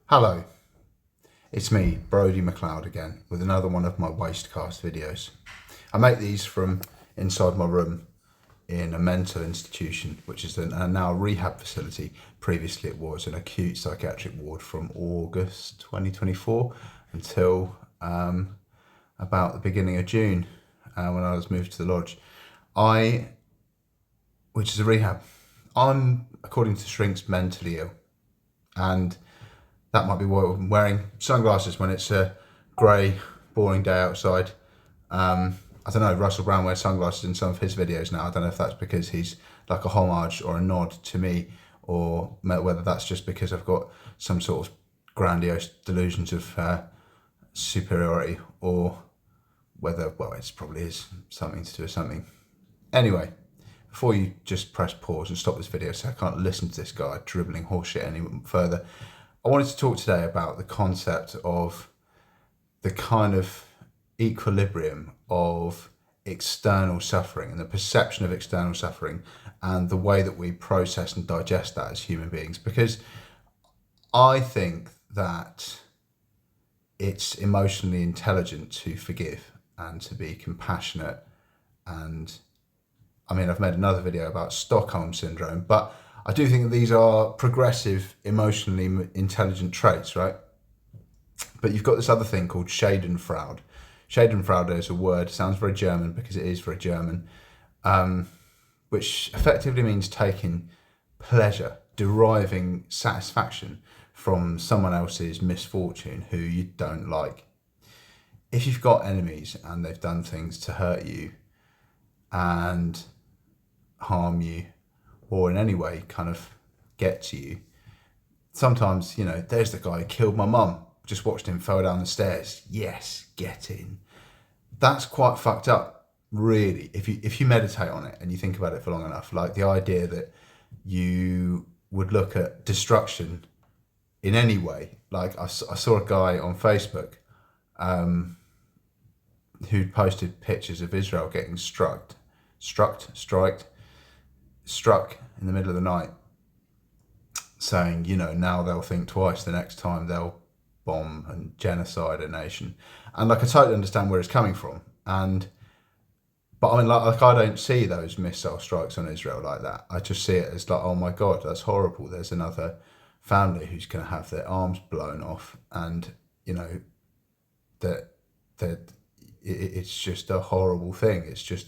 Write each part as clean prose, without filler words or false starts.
Hello, it's me, Brodie McLeod again, with another one of my Wastecast videos. I make these from inside my room in a mental institution, which is now a rehab facility. Previously it was an acute psychiatric ward from August 2024 until about the beginning of June when I was moved to the lodge. Which is a rehab. I'm, according to shrinks, mentally ill, and that might be why I'm wearing sunglasses when it's a grey, boring day outside. I don't know, Russell Brand wears sunglasses in some of his videos now. I don't know if that's because he's like a homage or a nod to me, or whether that's just because I've got some sort of grandiose delusions of superiority, or whether, well, it probably is something to do with something. Anyway, before you just press pause and stop this video so I can't listen to this guy dribbling horseshit any further, I wanted to talk today about the concept of the kind of equilibrium of external suffering and the perception of external suffering and the way that we process and digest that as human beings. Because I think that it's emotionally intelligent to forgive and to be compassionate. And I mean, I've made another video about Stockholm Syndrome, but I do think that these are progressive, emotionally intelligent traits, right? But you've got this other thing called Schadenfreude. Schadenfreude is a word, sounds very German because it is very German, which effectively means taking pleasure, deriving satisfaction from someone else's misfortune who you don't like. If you've got enemies and they've done things to hurt you and harm you, or in any way kind of get to you, sometimes, you know, there's the guy who killed my mum, just watched him fall down the stairs, yes, get in. That's quite fucked up, really, if you meditate on it and you think about it for long enough. Like the idea that you would look at destruction in any way. Like I saw a guy on Facebook who'd posted pictures of Israel getting struck in the middle of the night, saying, you know, now they'll think twice the next time they'll bomb and genocide a nation. And like, I totally understand where it's coming from. But I mean, like I don't see those missile strikes on Israel like that. I just see it as like, oh my God, that's horrible. There's another family who's going to have their arms blown off. And, you know, that it's just a horrible thing. It's just,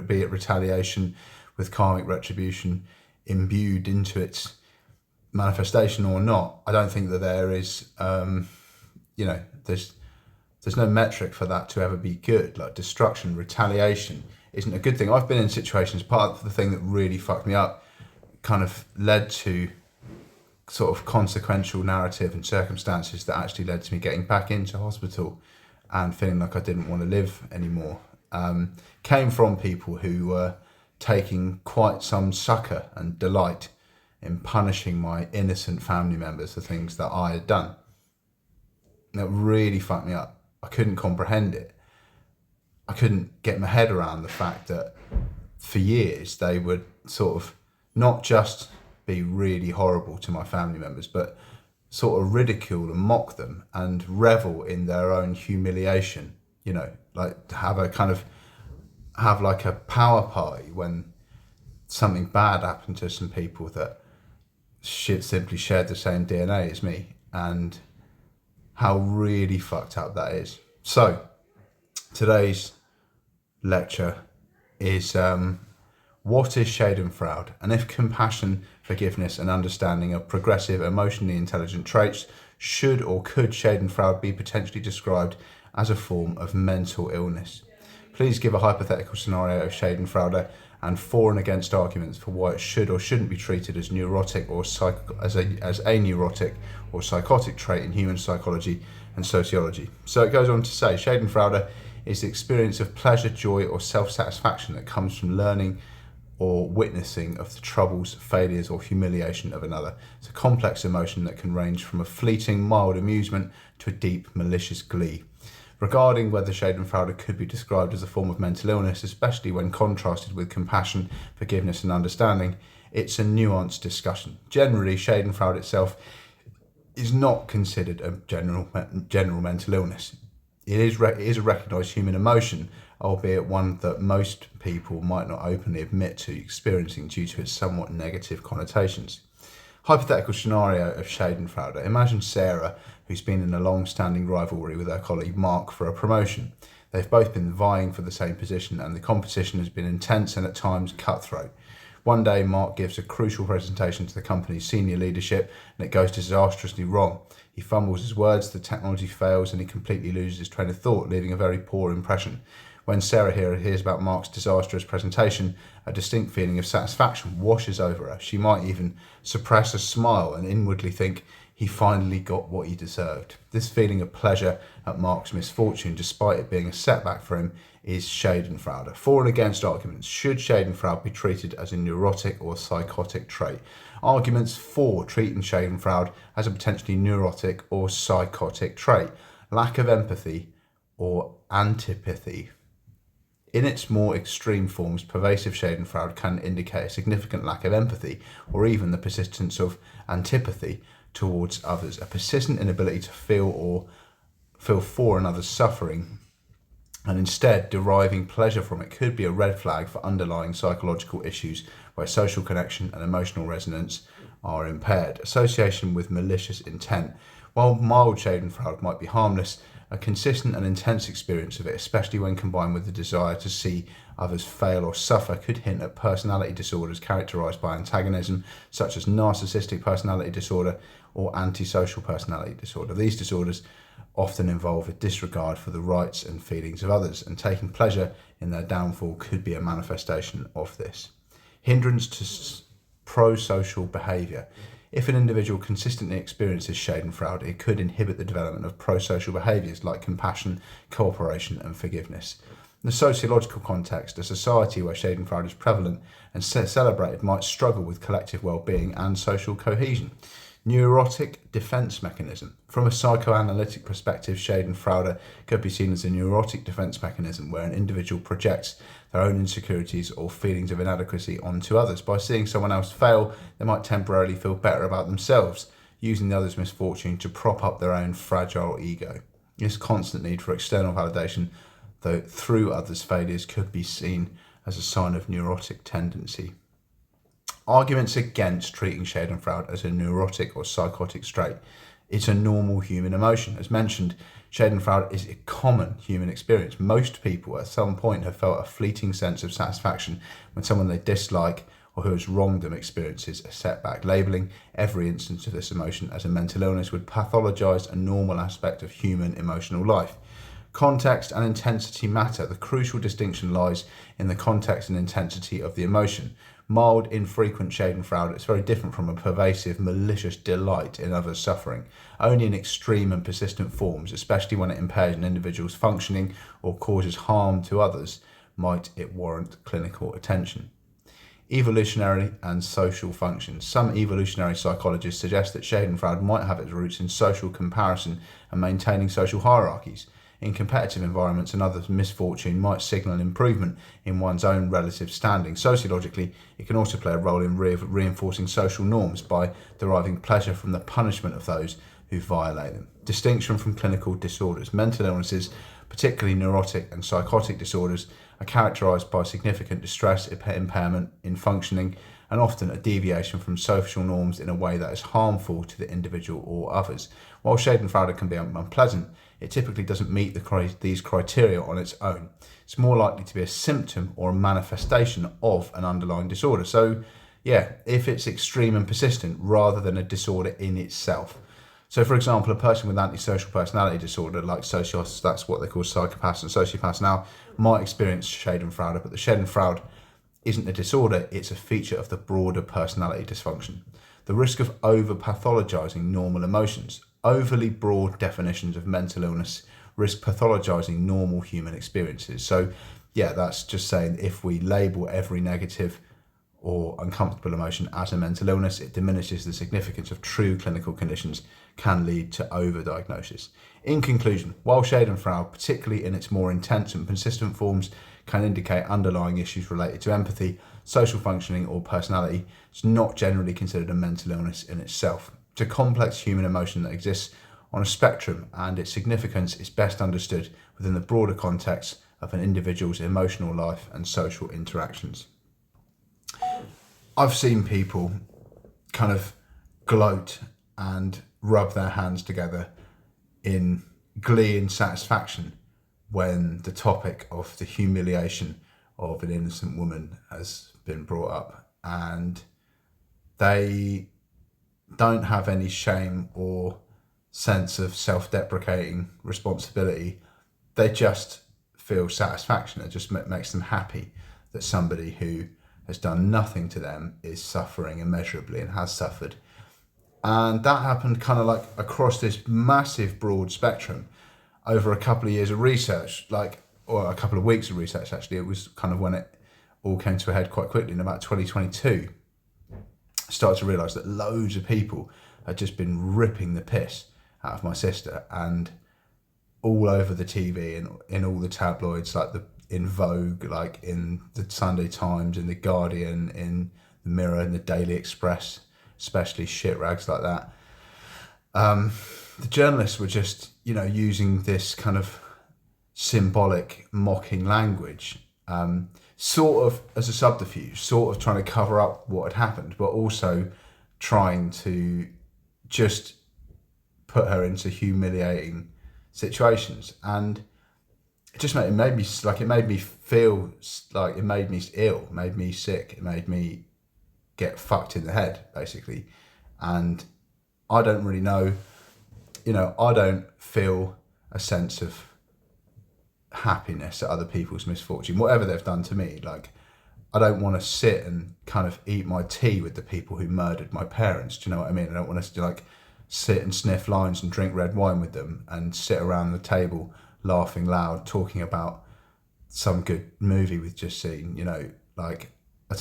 be it retaliation with karmic retribution imbued into its manifestation or not. I don't think that there is, you know, there's no metric for that to ever be good. Like destruction, retaliation isn't a good thing. I've been in situations, part of the thing that really fucked me up kind of led to sort of consequential narrative and circumstances that actually led to me getting back into hospital and feeling like I didn't want to live anymore. Came from people who were taking quite some succor and delight in punishing my innocent family members for things that I had done. That really fucked me up. I couldn't comprehend it. I couldn't get my head around the fact that for years they would sort of not just be really horrible to my family members, but sort of ridicule and mock them and revel in their own humiliation, you know, like to have like a power party when something bad happened to some people that simply shared the same DNA as me, and how really fucked up that is. So today's lecture is what is Schadenfreude, and if compassion, forgiveness and understanding are progressive, emotionally intelligent traits, should or could Schadenfreude be potentially described as a form of mental illness? Please give a hypothetical scenario of Schadenfreude and for and against arguments for why it should or shouldn't be treated as neurotic or as a neurotic or psychotic trait in human psychology and sociology. So it goes on to say, Schadenfreude is the experience of pleasure, joy or self-satisfaction that comes from learning or witnessing of the troubles, failures or humiliation of another. It's a complex emotion that can range from a fleeting mild amusement to a deep malicious glee. Regarding whether Schadenfreude could be described as a form of mental illness, especially when contrasted with compassion, forgiveness and understanding, it's a nuanced discussion. Generally, Schadenfreude itself is not considered a general mental illness. It is a recognised human emotion, albeit one that most people might not openly admit to experiencing due to its somewhat negative connotations. Hypothetical scenario of Schadenfreude. Imagine Sarah, who's been in a long-standing rivalry with her colleague Mark for a promotion. They've both been vying for the same position, and the competition has been intense and at times cutthroat. One day, Mark gives a crucial presentation to the company's senior leadership, and it goes disastrously wrong. He fumbles his words, the technology fails, and he completely loses his train of thought, leaving a very poor impression. When Sarah hears about Mark's disastrous presentation, a distinct feeling of satisfaction washes over her. She might even suppress a smile and inwardly think he finally got what he deserved. This feeling of pleasure at Mark's misfortune, despite it being a setback for him, is Schadenfreude. For and against arguments. Should Schadenfreude be treated as a neurotic or psychotic trait? Arguments for treating Schadenfreude as a potentially neurotic or psychotic trait. Lack of empathy or antipathy. In its more extreme forms, pervasive Schadenfreude can indicate a significant lack of empathy or even the persistence of antipathy towards others, a persistent inability to feel for another's suffering, and instead deriving pleasure from it could be a red flag for underlying psychological issues where social connection and emotional resonance are impaired. Association with malicious intent. While mild Schadenfreude might be harmless, a consistent and intense experience of it, especially when combined with the desire to see others fail or suffer, could hint at personality disorders characterized by antagonism, such as narcissistic personality disorder or antisocial personality disorder. These disorders often involve a disregard for the rights and feelings of others, and taking pleasure in their downfall could be a manifestation of this. Hindrance to pro-social behaviour. If an individual consistently experiences Schadenfreude, it could inhibit the development of pro-social behaviours like compassion, cooperation and forgiveness. In the sociological context, a society where Schadenfreude is prevalent and celebrated might struggle with collective well-being and social cohesion. Neurotic defense mechanism. From a psychoanalytic perspective, Schadenfreude could be seen as a neurotic defense mechanism where an individual projects their own insecurities or feelings of inadequacy onto others. By seeing someone else fail, they might temporarily feel better about themselves, using the other's misfortune to prop up their own fragile ego. This constant need for external validation, though through others' failures, could be seen as a sign of neurotic tendency. Arguments against treating Schadenfreude as a neurotic or psychotic trait. It's a normal human emotion. As mentioned, Schadenfreude is a common human experience. Most people at some point have felt a fleeting sense of satisfaction when someone they dislike or who has wronged them experiences a setback. Labeling every instance of this emotion as a mental illness would pathologize a normal aspect of human emotional life. Context and intensity matter. The crucial distinction lies in the context and intensity of the emotion. Mild, infrequent Schadenfreude is very different from a pervasive, malicious delight in others' suffering. Only in extreme and persistent forms, especially when it impairs an individual's functioning or causes harm to others, might it warrant clinical attention. Evolutionary and social functions. Some evolutionary psychologists suggest that Schadenfreude might have its roots in social comparison and maintaining social hierarchies. In competitive environments, another's misfortune might signal an improvement in one's own relative standing. Sociologically, it can also play a role in reinforcing social norms by deriving pleasure from the punishment of those who violate them. Distinction from clinical disorders. Mental illnesses, particularly neurotic and psychotic disorders, are characterized by significant distress, impairment in functioning, and often a deviation from social norms in a way that is harmful to the individual or others. While Schadenfreude can be unpleasant, it typically doesn't meet these criteria on its own. It's more likely to be a symptom or a manifestation of an underlying disorder. So, if it's extreme and persistent rather than a disorder in itself. So, for example, a person with antisocial personality disorder, like sociopaths, that's what they call psychopaths and sociopaths now, might experience Schadenfreude, but the Schadenfreude isn't a disorder, it's a feature of the broader personality dysfunction. The risk of over-pathologizing normal emotions. Overly broad definitions of mental illness risk pathologizing normal human experiences. So, that's just saying if we label every negative or uncomfortable emotion as a mental illness, it diminishes the significance of true clinical conditions, can lead to overdiagnosis. In conclusion, while Schadenfreude, particularly in its more intense and persistent forms, can indicate underlying issues related to empathy, social functioning or personality, it's not generally considered a mental illness in itself. It's a complex human emotion that exists on a spectrum, and its significance is best understood within the broader context of an individual's emotional life and social interactions. I've seen people kind of gloat and rub their hands together in glee and satisfaction when the topic of the humiliation of an innocent woman has been brought up, and they don't have any shame or sense of self-deprecating responsibility. They just feel satisfaction. It just makes them happy that somebody who has done nothing to them is suffering immeasurably and has suffered. And that happened kind of like across this massive broad spectrum over a couple of years of research, or a couple of weeks of research actually. It was kind of when it all came to a head quite quickly in about 2022. I started to realise that loads of people had just been ripping the piss out of my sister, and all over the TV and in all the tabloids, in Vogue, like in the Sunday Times, in the Guardian, in the Mirror, in the Daily Express, especially shit rags like that. The journalists were just, using this kind of symbolic, mocking language, sort of as a subterfuge, sort of trying to cover up what had happened, but also trying to just put her into humiliating situations. And it just made me feel like, it made me ill, made me sick, it made me get fucked in the head, basically. And I don't really know, I don't feel a sense of happiness at other people's misfortune, whatever they've done to me. Like, I don't want to sit and kind of eat my tea with the people who murdered my parents. Do you know what I mean? I don't want to sit and sniff lines and drink red wine with them and sit around the table laughing loud, talking about some good movie we've just seen, at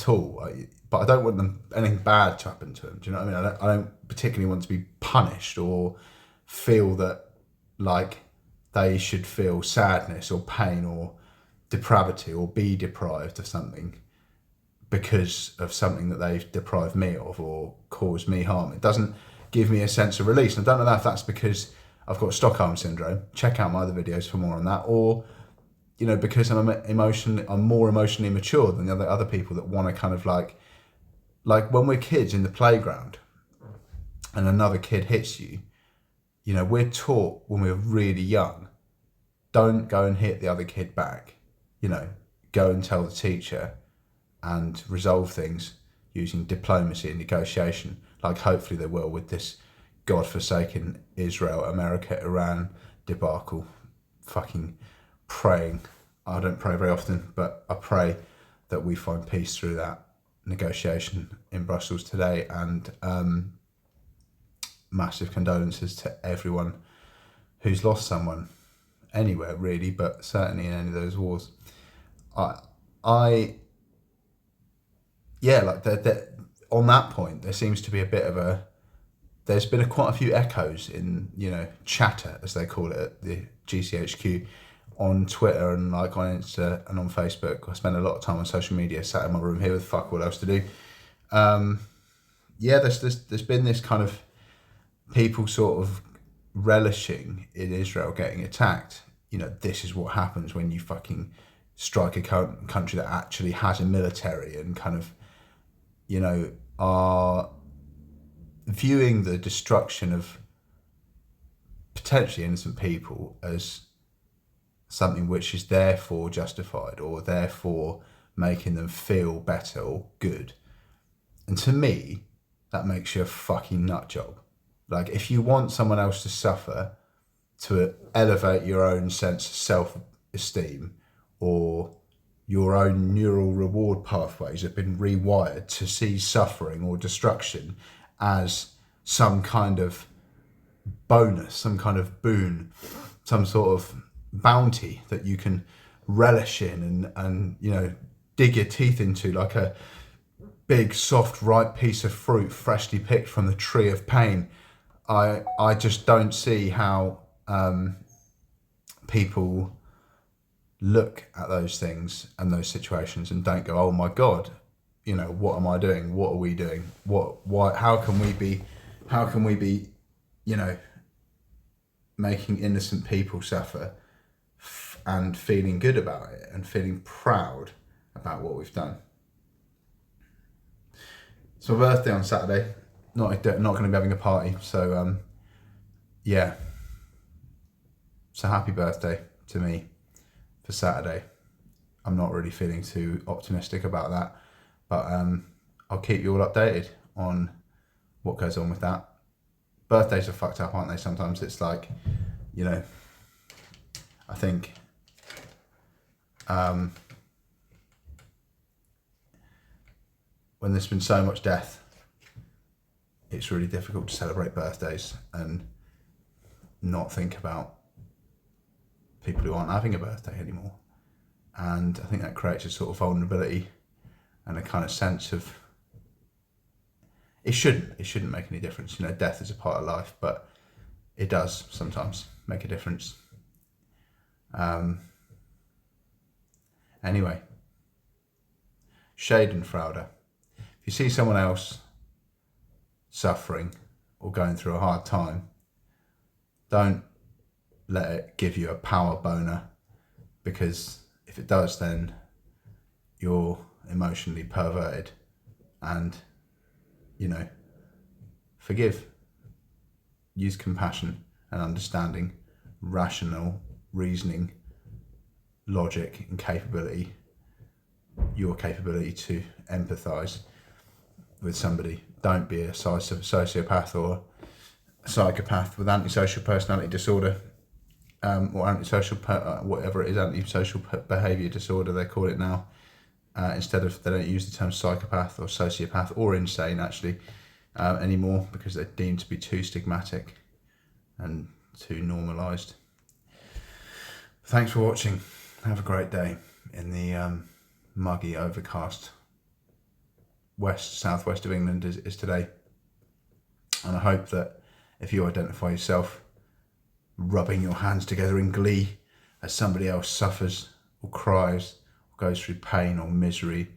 all. But I don't want anything bad to happen to them. Do you know what I mean? I don't particularly want to be punished or feel that they should feel sadness or pain or depravity or be deprived of something because of something that they've deprived me of or caused me harm. It doesn't give me a sense of release. And I don't know if that's because I've got Stockholm syndrome. Check out my other videos for more on that. Or, because I'm more emotionally mature than the other people that want to kind of like when we're kids in the playground and another kid hits you, we're taught when we're really young, don't go and hit the other kid back. Go and tell the teacher and resolve things using diplomacy and negotiation, like hopefully they will with this godforsaken Israel, America, Iran debacle. Fucking praying. I don't pray very often, but I pray that we find peace through that negotiation in Brussels today. And massive condolences to everyone who's lost someone anywhere really, but certainly in any of those wars. On that point, there seems to be a bit of there's been quite a few echoes in, chatter, as they call it, at the GCHQ on Twitter and on Insta and on Facebook. I spend a lot of time on social media, sat in my room here with fuck all else to do. There's been this kind of people sort of relishing in Israel getting attacked. This is what happens when you fucking strike a country that actually has a military and kind of, are viewing the destruction of potentially innocent people as something which is therefore justified or therefore making them feel better or good. And to me, that makes you a fucking nut job. If you want someone else to suffer to elevate your own sense of self-esteem, or your own neural reward pathways have been rewired to see suffering or destruction as some kind of bonus, some kind of boon, some sort of bounty that you can relish in and dig your teeth into like a big, soft, ripe piece of fruit freshly picked from the tree of pain. I just don't see how people look at those things and those situations and don't go, oh my God, what am I doing? What are we doing? Why? How can we be How can we be, you know, making innocent people suffer and feeling good about it and feeling proud about what we've done? It's my birthday on Saturday. Not going to be having a party, so yeah. So happy birthday to me for Saturday. I'm not really feeling too optimistic about that, but I'll keep you all updated on what goes on with that. Birthdays are fucked up, aren't they? Sometimes it's like, you know, I think when there's been so much death, it's really difficult to celebrate birthdays and not think about people who aren't having a birthday anymore. And I think that creates a sort of vulnerability and a kind of sense of, it shouldn't make any difference. You know, death is a part of life, but it does sometimes make a difference. Anyway, Schadenfreude. If you see someone else suffering or going through a hard time, don't let it give you a power boner, because if it does, then you're emotionally perverted. And, you know, forgive. Use compassion and understanding, rational reasoning, logic and capability, your capability to empathise with somebody. Don't be a sociopath or a psychopath with antisocial personality disorder, or antisocial, whatever it is, antisocial behaviour disorder they call it now. Instead of, they don't use the term psychopath or sociopath or insane actually anymore, because they're deemed to be too stigmatic and too normalised. Thanks for watching. Have a great day in the muggy, overcast southwest of England is today. And I hope that if you identify yourself rubbing your hands together in glee as somebody else suffers or cries or goes through pain or misery,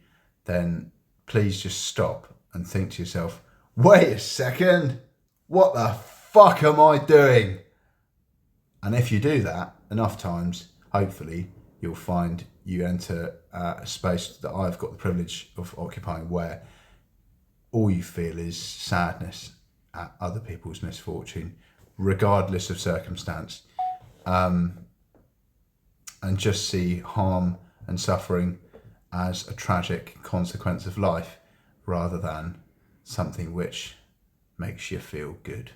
then please just stop and think to yourself, wait a second, what the fuck am I doing? And if you do that enough times, hopefully you'll find you enter a space that I've got the privilege of occupying, where all you feel is sadness at other people's misfortune, regardless of circumstance, and just see harm and suffering as a tragic consequence of life rather than something which makes you feel good.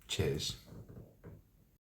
Cheers.